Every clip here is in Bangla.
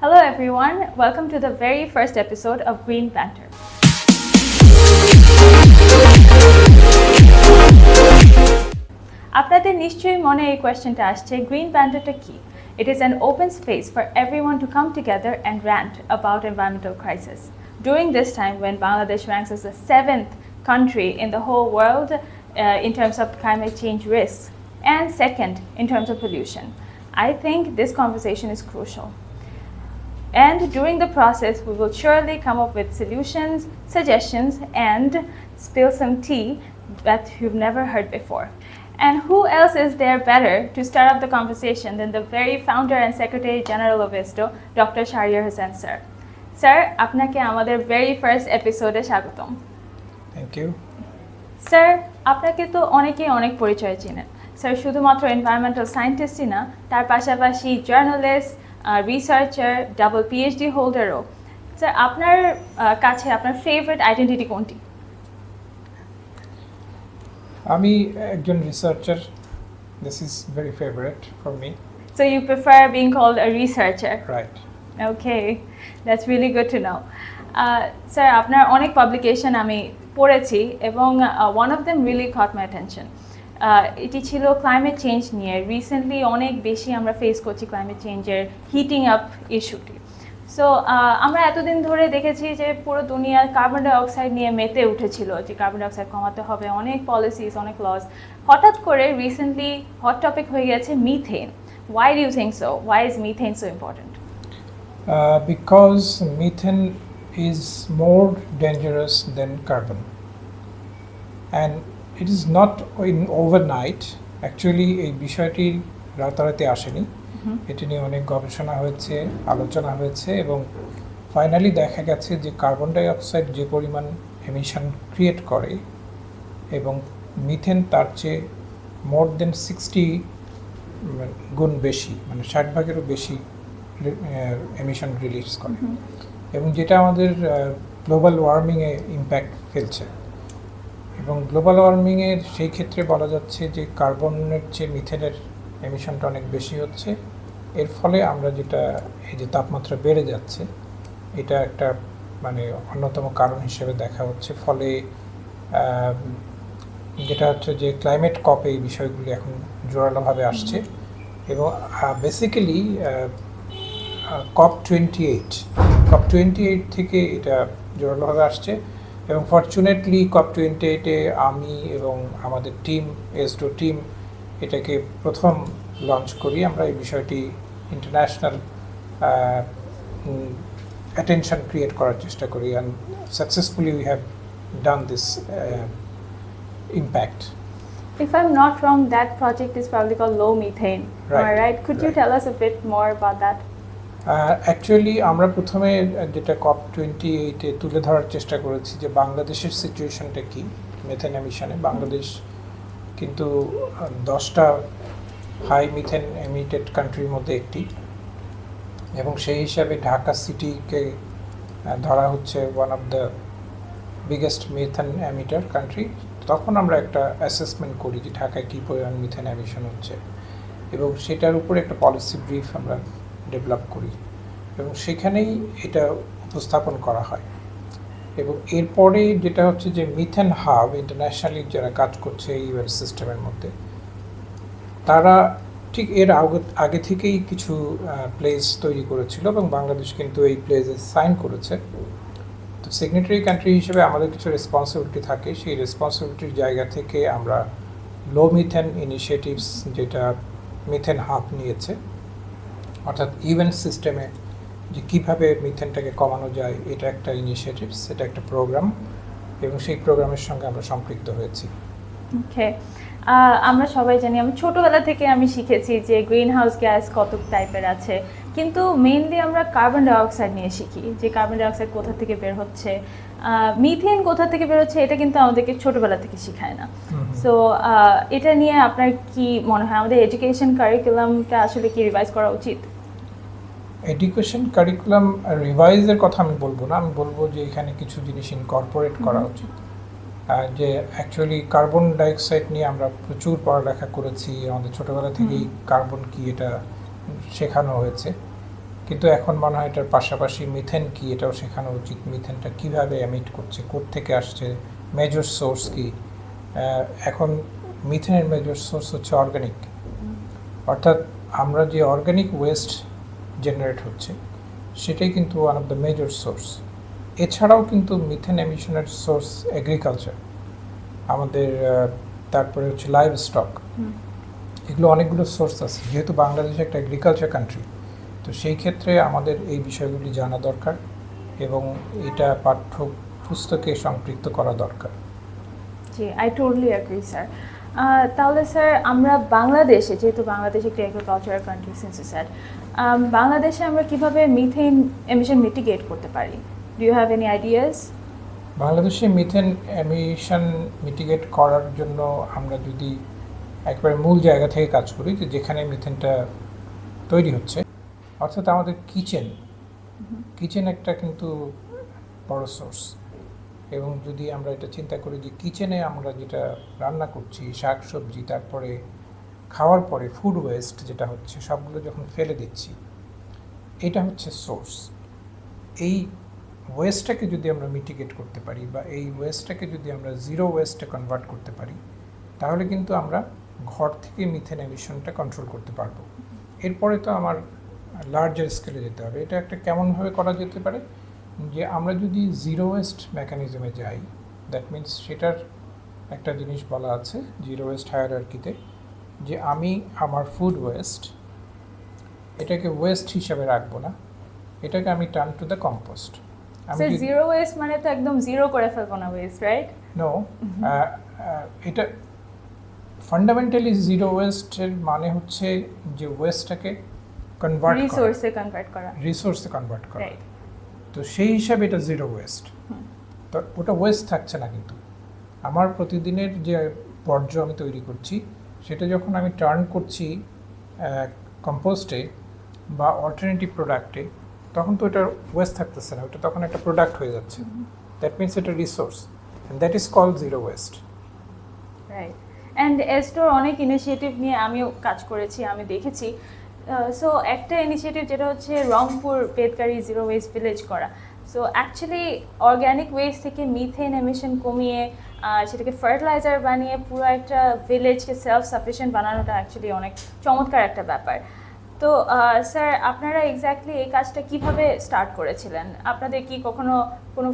Hello everyone, welcome to the very first episode of Green Banter. আপনাদের নিশ্চয়ই মনে এই কোয়েশ্চেনটা আসছে, গ্রিন ব্যান্টারটা কি? It is an open space for everyone to come together and rant about environmental crisis. During this time when Bangladesh ranks as the 7th country in the whole world in terms of climate change risks and second in terms of pollution, I think this conversation is crucial. And during the process, we will surely come up with solutions, suggestions, and spill some tea that you've never heard before. And who else is there better to start up the conversation than the very founder and Secretary General of ISDO, Dr. Shahriar Hossain sir. Sir, আপনাকে আমাদের very first episode স্বাগতম. Thank you. Sir, আপনাকে তো অনেকেই অনেক পরিচয় চিনেন। স্যার শুধুমাত্র এনভায়রনমেন্টাল সায়েন্টিস্টই না, তার পাশাপাশি জার্নালিস্ট, রিসার্চার, ডাবল পিএইচডি হোল্ডারও। স্যার আপনার কাছে আপনার ফেভারিট আইডেন্টিটি কোনটি? আমি একজন researcher. This is very favorite for me. So you prefer being called a researcher? Right. Okay, that's really good to know. Sir, আপনার অনেক পাবলিকেশন আমি পড়েছি এবং one of them really caught my attention. এটি ছিল ক্লাইমেট চেঞ্জ নিয়ে। রিসেন্টলি অনেক বেশি আমরা ফেস করছি ক্লাইমেট চেঞ্জের হিটিং আপ ইস্যুটি। সো আমরা এতদিন ধরে দেখেছি যে পুরো দুনিয়া কার্বন ডাইঅক্সাইড নিয়ে মেতে উঠেছিল, যে কার্বন ডাইঅক্সাইড কমাতে হবে, অনেক পলিসিস, অনেক লস। হঠাৎ করে রিসেন্টলি হট টপিক হয়ে গেছে methane. Why do you think so? Why is methane so important? Because methane is more dangerous than carbon. And it is not in overnight. Actually, এই বিষয়টি রাতারাতি আসেনি। এটি নিয়ে অনেক গবেষণা হয়েছে, আলোচনা হয়েছে এবং ফাইনালি দেখা গেছে যে কার্বন ডাই অক্সাইড যে পরিমাণ এমিশন ক্রিয়েট করে এবং মিথেন তার চেয়ে মোর দেন 60 গুণ বেশি, মানে 60 ভাগেরও বেশি এমিশন রিলিজ করে এবং যেটা আমাদের গ্লোবাল ওয়ার্মিংয়ে ইম্প্যাক্ট ফেলছে। এবং গ্লোবাল ওয়ার্মিংয়ের সেই ক্ষেত্রে বলা যাচ্ছে যে কার্বনের চেয়ে মিথেনের এমিশনটা অনেক বেশি হচ্ছে। এর ফলে আমরা যেটা এই যে তাপমাত্রা বেড়ে যাচ্ছে, এটা একটা মানে অন্যতম কারণ হিসেবে দেখা হচ্ছে। ফলে যেটা হচ্ছে যে ক্লাইমেট কপে এই বিষয়গুলি এখন জোরালোভাবে আসছে এবং বেসিক্যালি COP28 থেকে এটা জোরালোভাবে আসছে এবং ফরচুনেটলি COP28-এ আমি এবং আমাদের টিম, এসডো টিম, এটাকে প্রথম লঞ্চ করি। আমরা এই বিষয়টি ইন্টারন্যাশনাল অ্যাটেনশন ক্রিয়েট করার চেষ্টা করি and successfully we have done this impact. If I'm not wrong, that project is probably called low methane. Right. Am I right? Could you tell us a bit more about that? Actually আমরা প্রথমে যেটা COP28-এ তুলে ধরার চেষ্টা করেছি যে বাংলাদেশের সিচুয়েশনটা কি মিথেন এমিশনে। বাংলাদেশ কিন্তু 10টা হাই মিথেন এমিটেড কান্ট্রির মধ্যে একটি এবং সেই হিসাবে ঢাকা সিটিকে ধরা হচ্ছে one of the biggest methane emitter country. তখন আমরা একটা অ্যাসেসমেন্ট করি যে ঢাকায় কী পরিমাণ মিথেন এমিশন হচ্ছে এবং সেটার উপরে একটা পলিসি ব্রিফ আমরা ডেভেলপ করি এবং সেখানেই এটা উপস্থাপন করা হয়। এবং এরপরে যেটা হচ্ছে যে মিথেন হাব ইন্টারন্যাশনালি যারা কাজ করছে এই ইউএন সিস্টেমের মধ্যে, তারা ঠিক এর আগে থেকেই কিছু প্লেস তৈরি করেছিল এবং বাংলাদেশ কিন্তু এই প্লেসে সাইন করেছে। তো সিগনেটারি কান্ট্রি হিসেবে আমাদের কিছু রেসপন্সিবিলিটি থাকে, সেই রেসপন্সিবিলিটির জায়গা থেকে আমরা লো মিথেন ইনিশিয়েটিভস, যেটা মিথেন হাব নিয়েছে, অর্থাৎ ইউএন সিস্টেমে যে কীভাবে মিথেনটাকে কমানো যায়, এটা একটা ইনিশিয়েটিভস, এটা একটা প্রোগ্রাম এবং সেই প্রোগ্রামের সঙ্গে আমরা সম্পৃক্ত হয়েছি। ওকে, আমরা সবাই জানি, আমি ছোটোবেলা থেকে আমি শিখেছি যে গ্রিন হাউস গ্যাস কত টাইপের আছে, কিন্তু মেইনলি আমরা কার্বন ডাইঅক্সাইড নিয়ে শিখি যে কার্বন ডাইঅক্সাইড কোথা থেকে বের হচ্ছে, মিথেন কোথা থেকে বের হচ্ছে, এটা কিন্তু আমাদেরকে ছোটোবেলা থেকে শেখায় না। সো এটা নিয়ে আপনার কি মনে হয় আমাদের এডুকেশন কারিকুলামটা আসলে কি রিভাইজ করা উচিত? এডুকেশন কারিকুলাম রিভাইজের কথা আমি বলবো না, আমি বলবো যে এখানে কিছু জিনিস ইনকর্পোরেট করা উচিত। যে অ্যাকচুয়ালি কার্বন ডাইঅক্সাইড নিয়ে আমরা প্রচুর পড়ালেখা করেছি, আমাদের ছোটোবেলা থেকেই কার্বন কি এটা শেখানো হয়েছে কিন্তু এখন মনে হয় এটার পাশাপাশি মিথেন কি এটাও শেখানো উচিত। মিথেনটা কিভাবে এমিট করছে, কোত্থেকে আসছে, মেজর সোর্স কি। এখন মিথেনের মেজর সোর্স হচ্ছে অর্গানিক, অর্থাৎ আমরা যে অর্গানিক ওয়েস্ট জেনারেট হচ্ছে সেটাই কিন্তু one of the major source. এছাড়াও কিন্তু মিথেন এমিশনের সোর্স এগ্রিকালচার, আমাদের তারপরে হচ্ছে লাইভ স্টক, এগুলো অনেকগুলো সোর্স আছে। যেহেতু বাংলাদেশ একটা এগ্রিকালচার কান্ট্রি, তো সেই ক্ষেত্রে আমাদের এই বিষয়গুলি জানা দরকার এবং এটা পাঠ্যপুস্তকে সম্পৃক্ত করা দরকার। জি, আই টোটালি এগ্রি স্যার। তাহলে স্যার আমরা বাংলাদেশে, যেহেতু বাংলাদেশ একটি agricultural country since you sir, বাংলাদেশে আমরা কিভাবে মিথেন এমিশন মিটিগেট করতে পারি? Do you have any ideas? বাংলাদেশে মিথেন এমিশন মিটিগেট করার জন্য আমরা যদি একবারে মূল জায়গা থেকে কাজ করি, যে যেখানে মিথেনটা তৈরি হচ্ছে, অর্থাৎ আমাদের কিচেন একটা কিন্তু বড় সোর্স। এবং যদি আমরা এটা চিন্তা করি যে কিচেনে আমরা যেটা রান্না করছি, শাক সবজি, তারপরে খাওয়ার পরে ফুড ওয়েস্ট যেটা হচ্ছে, সবগুলো যখন ফেলে দিচ্ছি, এটা হচ্ছে সোর্স। এই ওয়েস্টটাকে যদি আমরা মিটিগেট করতে পারি বা এই ওয়েস্টটাকে যদি আমরা জিরো ওয়েস্টে কনভার্ট করতে পারি, তাহলে কিন্তু আমরা ঘর থেকে মিথেন এমিশনটা কন্ট্রোল করতে পারবো। এরপরে তো আমার লার্জার স্কেলে যেতে হবে। এটা একটা কেমনভাবে করা যেতে পারে, যে আমরা যদি জিরো ওয়েস্ট মেকানিজমে যাই, দ্যাট মিন্স সেটার একটা জিনিস বলা আছে জিরো ওয়েস্ট হায়ারার্কিতে, যে আমি আমার ফুড ওয়েস্ট এটাকে ওয়েস্ট হিসাবে রাখবো না, এটাকে আমি turn to the compost. Sir, zero West মানে তো একদম জিরো করে ফেলবো না ওয়েস্ট, রাইট? নো, এটা ফান্ডামেন্টালি জিরো ওয়েস্টের মানে হচ্ছে যে ওয়েস্টটাকে কনভার্ট করা, রিসোর্সে কনভার্ট করা। তো সেই হিসাবে এটা জিরো ওয়েস্ট। তো ওটা ওয়েস্ট থাকছে না, কিন্তু আমার প্রতিদিনের যে বর্জ্য আমি তৈরি করছি সেটা যখন আমি টার্ন করছি কম্পোস্টে বা অল্টারনেটিভ প্রোডাক্টে, তখন তো এটা ওয়েস্ট থাকতেছে না, ওটা তখন একটা প্রোডাক্ট হয়ে যাচ্ছে। দ্যাট মিনস এটা resource, and that is called zero waste. Right. And এস্টোর অনেক ইনিশিয়েটিভ নিয়ে আমিও কাজ করেছি, আমি দেখেছি। সো একটা ইনিশিয়েটিভ যেটা হচ্ছে রংপুর বেদকারি জিরো ওয়েস্ট ভিলেজ করা। সো অ্যাকচুয়ালি অর্গ্যানিক ওয়েস্ট থেকে মিথেন এমিশন কমিয়ে সেটাকে ফার্টিলাইজার বানিয়ে পুরো একটা ভিলেজকে সেলফ সাফিসিয়েন্ট বানানোটা অ্যাকচুয়ালি অনেক চমৎকার একটা ব্যাপার। তো স্যার, আপনারা এক্স্যাক্টলি এই কাজটা কিভাবে স্টার্ট করেছিলেন? আপনাদের কি কখনো কোনো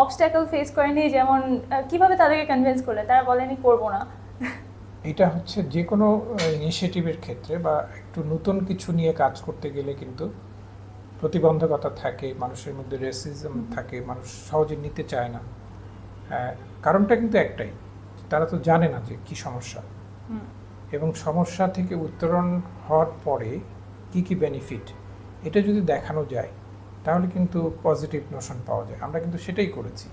অবস্ট্যাকল ফেস করেনি? যেমন কিভাবে তাদেরকে কনভিন্স করলেন? তারা বলেনি করবো না? এটা হচ্ছে যে কোনো ইনিশিয়েটিভের ক্ষেত্রে বা একটু নতুন কিছু নিয়ে কাজ করতে গেলে কিন্তু প্রতিবন্ধকতা থাকে, মানুষের মধ্যে রেসিজম থাকে, মানুষ সহজে নিতে চায় না। কারণটা কিন্তু একটাই, তারা তো জানে না যে কি সমস্যা, এবং সমস্যা থেকে উত্তরণ হওয়ার পরে কি কি বেনিফিট, এটা যদি দেখানো যায় তাহলে কিন্তু পজিটিভ নোশন পাওয়া যায়। আমরা কিন্তু সেটাই করেছি।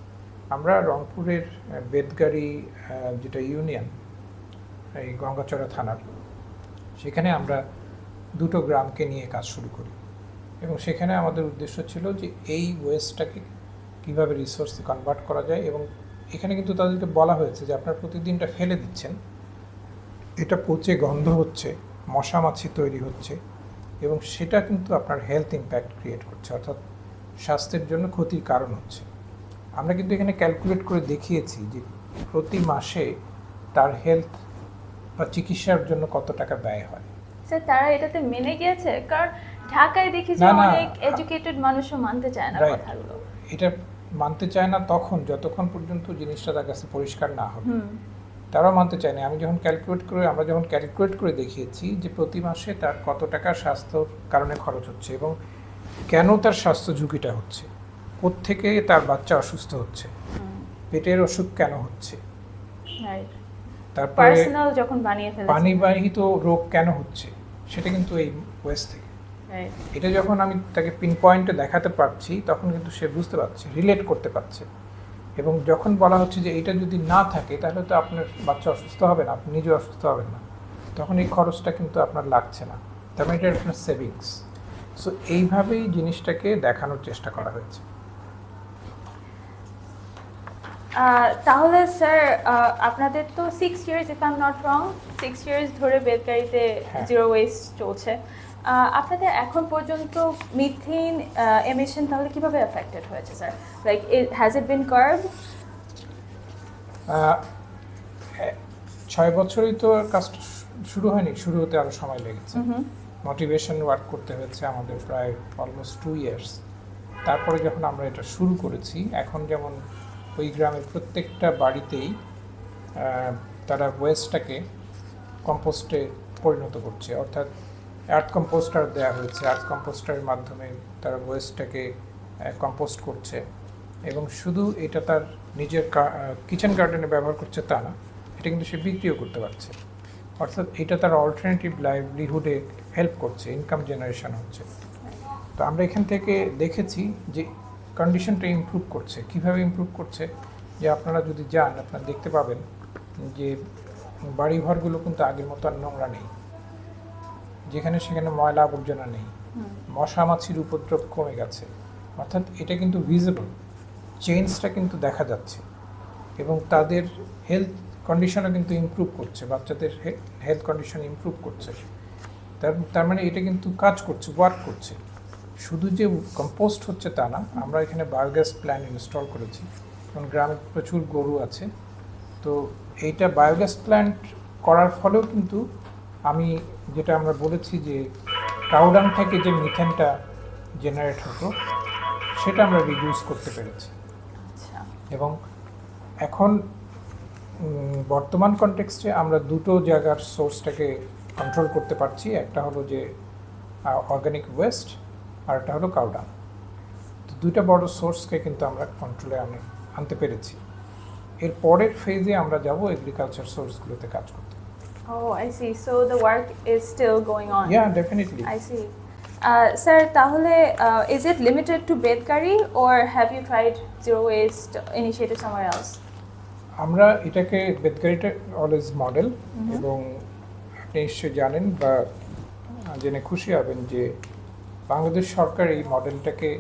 আমরা রংপুরের বেদগাড়ি যেটা ইউনিয়ন, এই গঙ্গাচড়া থানার, সেখানে আমরা দুটো গ্রামকে নিয়ে কাজ শুরু করি, এবং সেখানে আমাদের উদ্দেশ্য ছিল যে এই ওয়েস্টটাকে কীভাবে রিসোর্সে কনভার্ট করা যায়। এবং এখানে কিন্তু তাদেরকে বলা হয়েছে যে আপনারা প্রতিদিনটা ফেলে দিচ্ছেন, এটা পচে গন্ধ হচ্ছে, মশা মাছি তৈরি হচ্ছে, এবং সেটা কিন্তু আপনার হেলথ ইম্প্যাক্ট ক্রিয়েট করছে, অর্থাৎ স্বাস্থ্যের জন্য ক্ষতির কারণ হচ্ছে। আমরা কিন্তু এখানে ক্যালকুলেট করে দেখিয়েছি যে প্রতি মাসে তার হেলথ বা চিকিৎসার জন্য কত টাকা ব্যয় হয়। স্যার, তারা এটাতে মেনে গিয়েছে? কারণ ঢাকায় দেখি যে অনেক এডুকেটেড মানুষও মানতে চায় না কথাগুলো। এটা মানতে চায় না তখন, যতক্ষণ পর্যন্ত জিনিসটা তার কাছে পরিষ্কার না হবে। তারাও মানতে চায় না। আমরা যখন ক্যালকুলেট করে দেখিয়েছি যে প্রতি মাসে তার কত টাকা স্বাস্থ্যর কারণে খরচ হচ্ছে এবং কেন তার স্বাস্থ্য ঝুঁকিটা হচ্ছে, কোত্থেকে তার বাচ্চা অসুস্থ হচ্ছে, পেটের অসুখ কেন হচ্ছে, তারপরে পানিবাহিত রোগ কেন হচ্ছে, সেটা কিন্তু এই ওয়েস্ট থেকে। এটা যখন আমি তাকে পিন পয়েন্টে দেখাতে পারছি, তখন কিন্তু সে বুঝতে পারছে, রিলেট করতে পারছে। এবং যখন বলা হচ্ছে যে এটা যদি না থাকে তাহলে তো আপনার বাচ্চা অসুস্থ হবে না, আপনি নিজেও অসুস্থ হবেন না, তখন এই খরচটা কিন্তু আপনার লাগছে না, তার মানে এটা আপনার সেভিংস। সো এইভাবেই জিনিসটাকে দেখানোর চেষ্টা করা হয়েছে। তাহলে স্যার, আপনাদের তো 6 years, if I'm not wrong, 6 years ধরে বেদকারিতে জিরো ওয়েস্ট চলছে। আপনাদের এখন পর্যন্ত মিথেন এমিশন তাহলে কিভাবে এফেক্টেড হয়েছে sir? Like has it been curved? 6 বছরই তো কাজটা শুরু হয়নি, শুরু হতে আরও সময় লেগেছে। মোটিভেশন ওয়ার্ক করতে হয়েছে আমাদের প্রায় অলমোস্ট 2 ইয়ার্স। তারপরে যখন আমরা এটা শুরু করেছি, এখন যেমন ওই গ্রামের প্রত্যেকটা বাড়িতেই তারা ওয়েস্টটাকে কম্পোস্টে পরিণত করছে, অর্থাৎ আর্থ কম্পোস্টার দেওয়া হয়েছে। আর্থ কম্পোস্টারের মাধ্যমে তারা ওয়েস্টটাকে কম্পোস্ট করছে, এবং শুধু এটা তার নিজের কিচেন গার্ডেনে ব্যবহার করছে তা না, এটা কিন্তু সে বিক্রিও করতে পারছে। অর্থাৎ এটা তার অল্টারনেটিভ লাইভলিহুডে হেল্প করছে, ইনকাম জেনারেশন হচ্ছে। তো আমরা এখান থেকে দেখেছি যে কন্ডিশনটা ইমপ্রুভ করছে। কিভাবে ইমপ্রুভ করছে? যে আপনারা যদি যান, আপনারা দেখতে পাবেন যে বাড়িঘরগুলো কিন্তু আগের মতো আর নোংরা নেই, যেখানে সেখানে ময়লা আবর্জনা নেই, মশা মাছির উপদ্রব কমে গেছে। অর্থাৎ এটা কিন্তু ভিজিবল, চেঞ্জটা কিন্তু দেখা যাচ্ছে, এবং তাদের হেলথ কন্ডিশনও কিন্তু ইমপ্রুভ করছে, বাচ্চাদের হেলথ কন্ডিশন ইমপ্রুভ করছে। তার মানে এটা কিন্তু কাজ করছে, ওয়ার্ক করছে। শুধু যে কম্পোস্ট হচ্ছে তা না, আমরা এখানে বায়োগ্যাস প্ল্যান্ট ইনস্টল করেছি, কারণ গ্রামে প্রচুর গরু আছে। তো এইটা বায়োগ্যাস প্ল্যান্ট করার ফলেও কিন্তু যেটা আমরা বলেছি যে কাউডাং থেকে যে মিথেনটা জেনারেট হতো, সেটা আমরা রিডিউস করতে পেরেছি। এবং এখন বর্তমান কনটেক্সটে আমরা দুটো জায়গার সোর্সটাকে কন্ট্রোল করতে পারছি। একটা হলো যে অর্গানিক ওয়েস্ট, আর একটা হলো কাউডাং। তো দুইটা বড় সোর্সকে কিন্তু আমরা কন্ট্রোলে আনতে পেরেছি। এর পরের ফেজে আমরা যাব এগ্রিকালচার সোর্সগুলোতে কাজ করতে। Oh, I see. So the work is still going on. Yeah, definitely. I see. Sir, তাহলে is it limited to Bedkari or have you tried zero waste initiative somewhere else? আমরা এটাকে বেদকারিটা অলওয়েজ মডেল, এবং আপনি নিশ্চয়ই জানেন বা জেনে খুশি হবেন যে বাংলাদেশ সরকার এই মডেলটাকে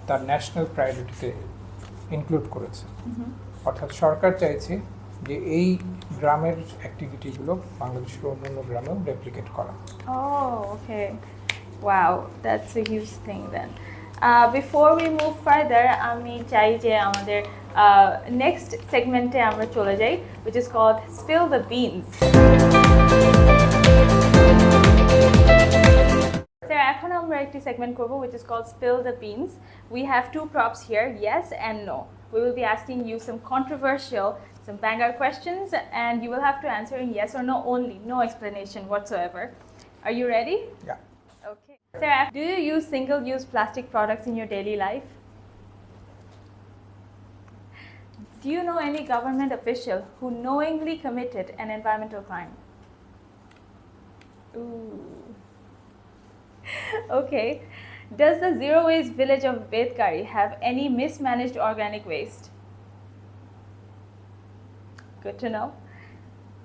তার ন্যাশনাল প্রায়োরিটিতে ইনক্লুড করেছে। অর্থাৎ সরকার চাইছে যে এই গ্রামের অ্যাক্টিভিটিগুলো বাংলাদেশের অন্যান্য গ্রামেও রেপ্লিকেট করা। Oh, okay. Wow, that's a huge thing then. Before we move further, আমি চাই যে আমাদের next segment-এ আমরা চলে যাই, which is called Spill the Beans. Sir, এখন আমরা একটি segment করব which is called Spill the Beans. We have two props here, yes and no. We will be asking you some controversial, some banger questions, and you will have to answer in yes or no only, no explanation whatsoever. Are you ready? Yeah. Okay. Sarah, do you use single-use plastic products in your daily life? Do you know any government official who knowingly committed an environmental crime? Ooh. Okay. Does the zero-waste village of Bedkari have any mismanaged organic waste? Good to know.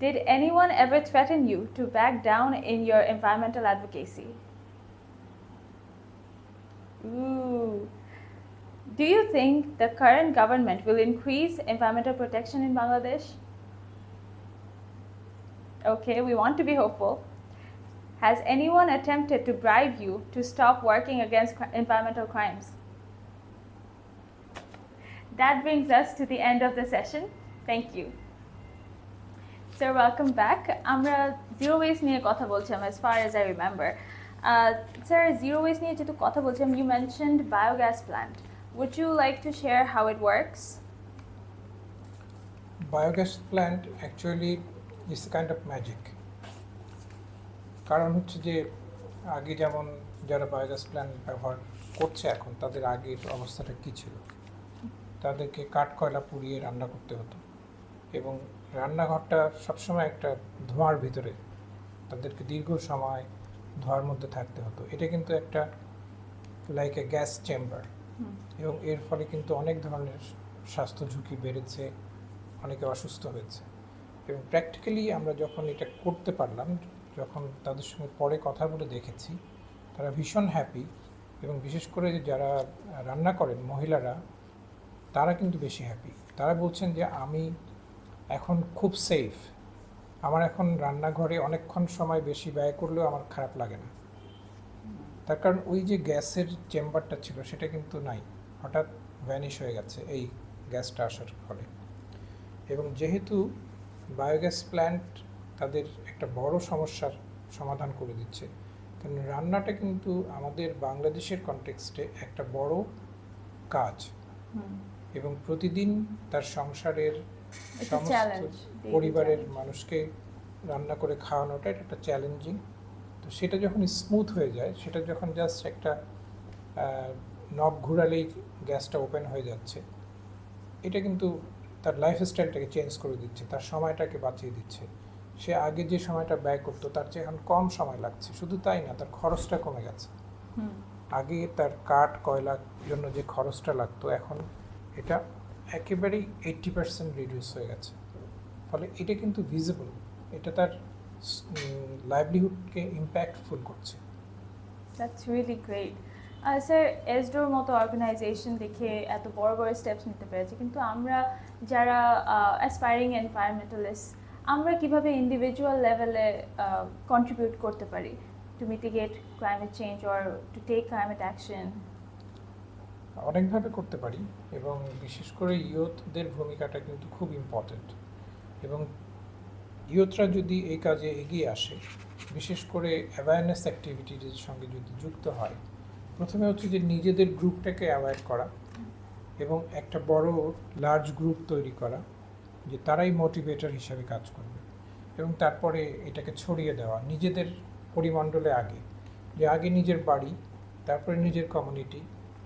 Did anyone ever threaten you to back down in your environmental advocacy? Ooh. Do you think the current government will increase environmental protection in Bangladesh? Okay, we want to be hopeful. Has anyone attempted to bribe you to stop working against environmental crimes? That brings us to the end of the session. Thank you. Sir, welcome back. আমরা zero waste নিয়ে কথা বলছিলাম as far as I remember. Sir, zero waste নিয়ে যেহেতু কথা বলছিলাম, you mentioned biogas plant. Would you like to share how it works? Biogas plant actually is a kind of magic. কারণ হচ্ছে যে আগে যেমন যারা বায়োগ্যাস প্ল্যান্ট ব্যবহার করছে এখন, তাদের আগের অবস্থাটা কী ছিল? তাদেরকে কাঠ কয়লা পুড়িয়ে রান্না করতে হতো, এবং রান্নাঘরটা সবসময় একটা ধোঁয়ার ভিতরে, তাদেরকে দীর্ঘ সময় ধোঁয়ার মধ্যে থাকতে হতো। এটা কিন্তু একটা লাইক এ গ্যাস চেম্বার, এবং এর ফলে কিন্তু অনেক ধরনের স্বাস্থ্য ঝুঁকি বেড়েছে, অনেকে অসুস্থ হয়েছে। এবং প্র্যাকটিক্যালি আমরা যখন এটা করতে পারলাম, যখন তাদের সঙ্গে পরে কথা বলে দেখেছি, তারা ভীষণ হ্যাপি, এবং বিশেষ করে যারা রান্না করেন মহিলারা, তারা কিন্তু বেশি হ্যাপি। তারা বলছেন যে আমি এখন খুব সেফ, আমার এখন রান্নাঘরে অনেকক্ষণ সময় বেশি ব্যয় করলেও আমার খারাপ লাগে না। তার কারণ ওই যে গ্যাসের চেম্বারটা ছিল সেটা কিন্তু নাই, হঠাৎ ভ্যানিশ হয়ে গেছে এই গ্যাসটা আসার ফলে। এবং যেহেতু বায়োগ্যাস প্ল্যান্ট তাদের একটা বড় সমস্যার সমাধান করে দিচ্ছে, কারণ রান্নাটা কিন্তু আমাদের বাংলাদেশের কনটেক্সটে একটা বড় কাজ, এবং প্রতিদিন তার সংসারের সমস্ত পরিবারের মানুষকে রান্না করে খাওয়ানোটা এটা একটা চ্যালেঞ্জিং। তো সেটা যখন স্মুথ হয়ে যায়, সেটা যখন জাস্ট একটা নব ঘুরালেই গ্যাসটা ওপেন হয়ে যাচ্ছে, এটা কিন্তু তার লাইফস্টাইলটাকে চেঞ্জ করে দিচ্ছে, তার সময়টাকে বাঁচিয়ে দিচ্ছে। সে আগে যে সময়টা ব্যয় করতো তার চেয়ে এখন কম সময় লাগছে। শুধু তাই না, তার খরচটা কমে গেছে। আগে তার কাঠ কয়লার জন্য যে খরচটা লাগতো, এখন এটা একেবারেই 80% রিডিউস হয়ে গেছে। ফলে এটা কিন্তু ভিজিবল, এটা তার লাইভলিহুডকে ইম্প্যাক্টফুল করছে। That's really great. স্যার, এসডোর মতো অর্গানাইজেশন দেখে এত বড় বড় স্টেপস নিতে পেরেছে, কিন্তু আমরা যারা অ্যাসপায়ারিং এনভায়রনমেন্টালিস্ট, আমরা কিভাবে ইন্ডিভিজুয়াল লেভেলে কন্ট্রিবিউট করতে পারি to mitigate climate change or to take climate action? অনেকভাবে করতে পারি, এবং বিশেষ করে ইয়ুথদের ভূমিকাটা কিন্তু খুব ইম্পর্ট্যান্ট। এবং ইয়ুথরা যদি এই কাজে এগিয়ে আসে, বিশেষ করে অ্যাওয়ারনেস অ্যাক্টিভিটির সঙ্গে যদি যুক্ত হয়, প্রথমে হচ্ছে যে নিজেদের গ্রুপটাকে অ্যাওয়্যার করা এবং একটা বড় লার্জ গ্রুপ তৈরি করা, যে তারাই মোটিভেটর হিসাবে কাজ করবে, এবং তারপরে এটাকে ছড়িয়ে দেওয়া নিজেদের পরিমণ্ডলে আগে, যে আগে নিজের বাড়ি, তারপরে নিজের কমিউনিটি,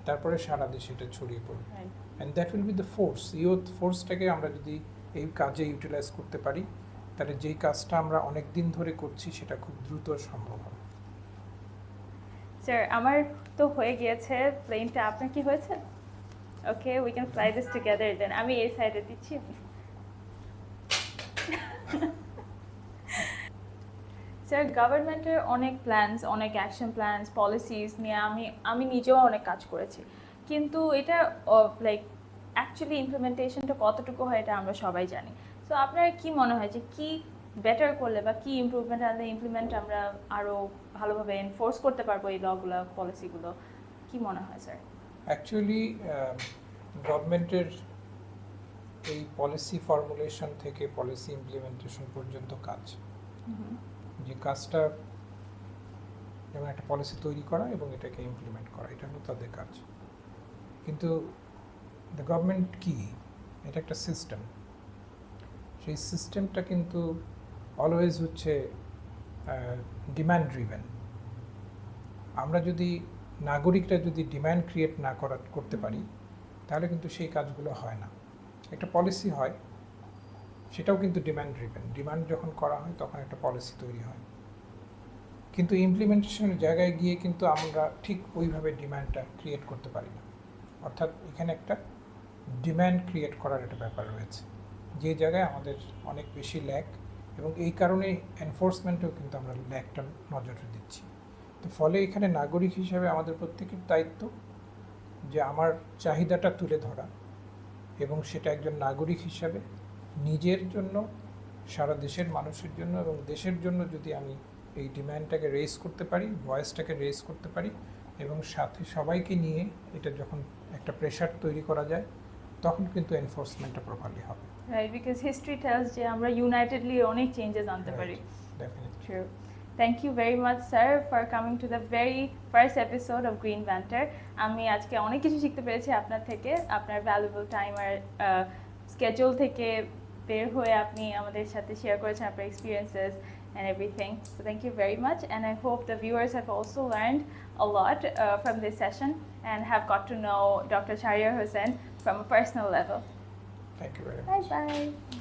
তারপরে সারা দেশে এটা ছড়িয়ে পড়বে। And that will be the force. Youth ফোর্সটাকে আমরা যদি এই কাজে ইউটিলাইজ করতে পারি, তাহলে যেই কাজটা আমরা অনেক দিন ধরে করছি সেটা খুব দ্রুত সম্ভব হবে। স্যার, আমার তো হয়ে গিয়েছে প্লেনটা, আপনার কি হয়েছে? Okay, we can fly this together then. আমি এই সাইডে দিচ্ছি। স্যার, গভর্নমেন্টের অনেক প্ল্যানস, অনেক অ্যাকশন প্ল্যানস, পলিসিস নিয়ে আমি নিজেও অনেক কাজ করেছি, কিন্তু এটা লাইক অ্যাকচুয়ালি ইমপ্লিমেন্টেশনটা কতটুকু হয় এটা আমরা সবাই জানি। সো আপনার কি মনে হয় যে কি বেটার করলে বা কি ইমপ্রুভমেন্ট আনলে ইমপ্লিমেন্ট আমরা আরও ভালোভাবে এনফোর্স করতে পারবো এই লগুলো, পলিসিগুলো? কি মনে হয় স্যার? অ্যাকচুয়ালি গভর্নমেন্টের এই পলিসি ফর্মুলেশন থেকে পলিসি ইমপ্লিমেন্টেশন পর্যন্ত কাজ, যে কাজটা যেমন একটা পলিসি তৈরি করা এবং এটাকে ইমপ্লিমেন্ট করা, এটা হলো তাদের কাজ। কিন্তু দ্য গভর্নমেন্ট কি, এটা একটা সিস্টেম। সেই সিস্টেমটা কিন্তু অলওয়েজ হচ্ছে ডিম্যান্ড ড্রিভেন। আমরা যদি নাগরিকরা যদি ডিম্যান্ড ক্রিয়েট না করতে পারি, তাহলে কিন্তু সেই কাজগুলো হয় না। একটা পলিসি হয়, সেটাও কিন্তু ডিম্যান্ড ড্রিভেন। ডিমান্ড যখন করা হয় তখন একটা পলিসি তৈরি হয়, কিন্তু ইমপ্লিমেন্টেশনের জায়গায় গিয়ে কিন্তু আমরা ঠিক ওইভাবে ডিম্যান্ডটা ক্রিয়েট করতে পারি না। অর্থাৎ এখানে একটা ডিম্যান্ড ক্রিয়েট করার একটা ব্যাপার রয়েছে, যে জায়গায় আমাদের অনেক বেশি ল্যাক, এবং এই কারণে এনফোর্সমেন্টেও কিন্তু আমরা ল্যাকটা নজরে দিচ্ছি। তো ফলে এখানে নাগরিক হিসাবে আমাদের প্রত্যেকের দায়িত্ব যে আমার চাহিদাটা তুলে ধরা, এবং সেটা একজন নাগরিক হিসাবে নিজের জন্য, সারা দেশের মানুষের জন্য এবং দেশের জন্য যদি আমি এই ডিম্যান্ডটাকে রেজ করতে পারি, ভয়েসটাকে রেজ করতে পারি, এবং সাথে সবাইকে নিয়ে এটা যখন একটা প্রেশার তৈরি করা যায়, তখন কিন্তু এনফোর্সমেন্টটা প্রপারলি হবে। রাইট, বিকজ হিস্ট্রি টেলস যে আমরা ইউনাইটেডলি অনেক চেঞ্জেস আনতে পারি। Definitely. True. Thank you very much sir for coming to the very first episode of Green Banter. আমি আজকে অনেক কিছু শিখতে পেরেছি আপনার থেকে, আপনার ভ্যালুয়েবল টাইম আর স্কেজুল থেকে বের হয়ে আপনি আমাদের সাথে শেয়ার করেছেন আপনার experiences and everything. So thank you very much, and I hope the viewers have also learned a lot from this session and have got to know Dr. Shahriar Hussain from a personal level. Thank you very much. Bye bye.